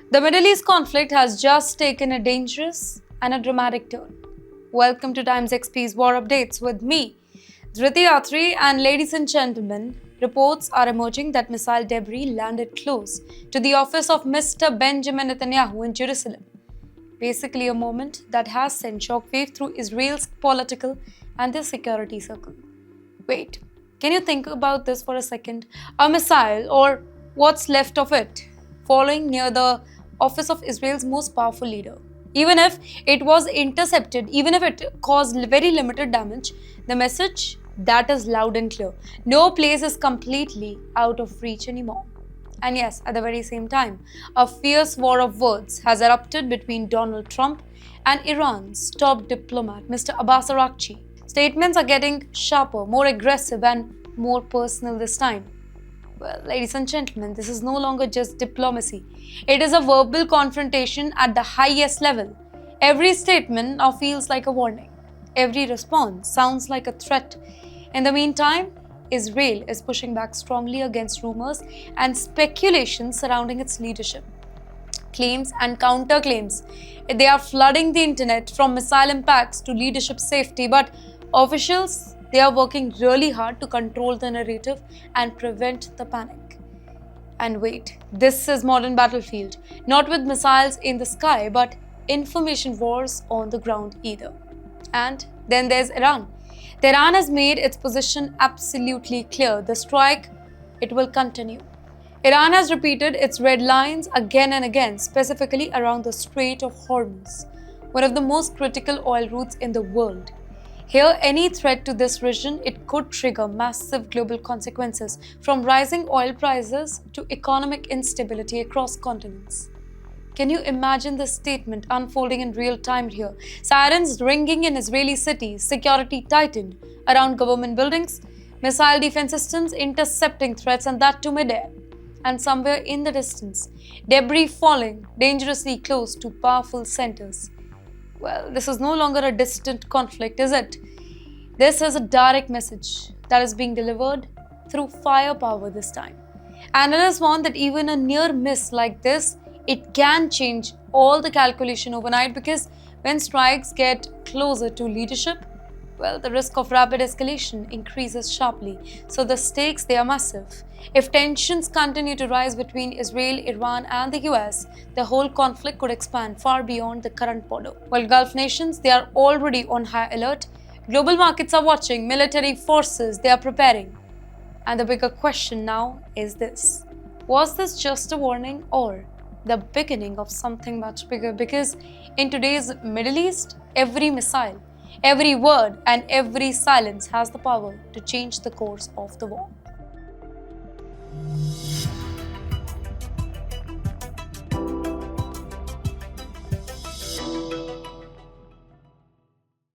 The Middle East conflict has just taken a dangerous and a dramatic turn. Welcome to TimesXP's War Updates with me, Dhriti Yatri, and ladies and gentlemen, reports are emerging that missile debris landed close to the office of Mr. Benjamin Netanyahu in Jerusalem. Basically a moment that has sent shockwave through Israel's political and their security circle. Wait, can you think about this for a second? A missile, or what's left of it, falling near the office of Israel's most powerful leader. Even if it was intercepted, even if it caused very limited damage, the message that is loud and clear. No place is completely out of reach anymore. And yes, at the very same time, a fierce war of words has erupted between Donald Trump and Iran's top diplomat, Mr. Abbas Araghchi. Statements are getting sharper, more aggressive, and more personal this time. Well, ladies and gentlemen, this is no longer just diplomacy. It is a verbal confrontation at the highest level. Every statement now feels like a warning. Every response sounds like a threat. In the meantime, Israel is pushing back strongly against rumors and speculation surrounding its leadership. Claims and counterclaims. They are flooding the internet, from missile impacts to leadership safety, but officials, they are working really hard to control the narrative and prevent the panic. And wait, this is modern battlefield, not with missiles in the sky, but information wars on the ground either. And then there's Iran. Tehran has made its position absolutely clear. The strike, it will continue. Iran has repeated its red lines again and again, specifically around the Strait of Hormuz, one of the most critical oil routes in the world. Here, any threat to this region, it could trigger massive global consequences, from rising oil prices to economic instability across continents. Can you imagine this statement unfolding in real time here? Sirens ringing in Israeli cities, security tightened around government buildings, missile defense systems intercepting threats, and that to midair. And somewhere in the distance, debris falling dangerously close to powerful centers. Well, this is no longer a distant conflict, is it? This is a direct message that is being delivered through firepower this time. Analysts warn that even a near miss like this, it can change all the calculation overnight, because when strikes get closer to leadership, well, the risk of rapid escalation increases sharply. So the stakes, they are massive. If tensions continue to rise between Israel, Iran, and the US, the whole conflict could expand far beyond the current border. While Gulf nations, they are already on high alert. Global markets are watching, military forces, they are preparing. And the bigger question now is this: was this just a warning, or the beginning of something much bigger? Because in today's Middle East, every missile, every word, and every silence has the power to change the course of the war.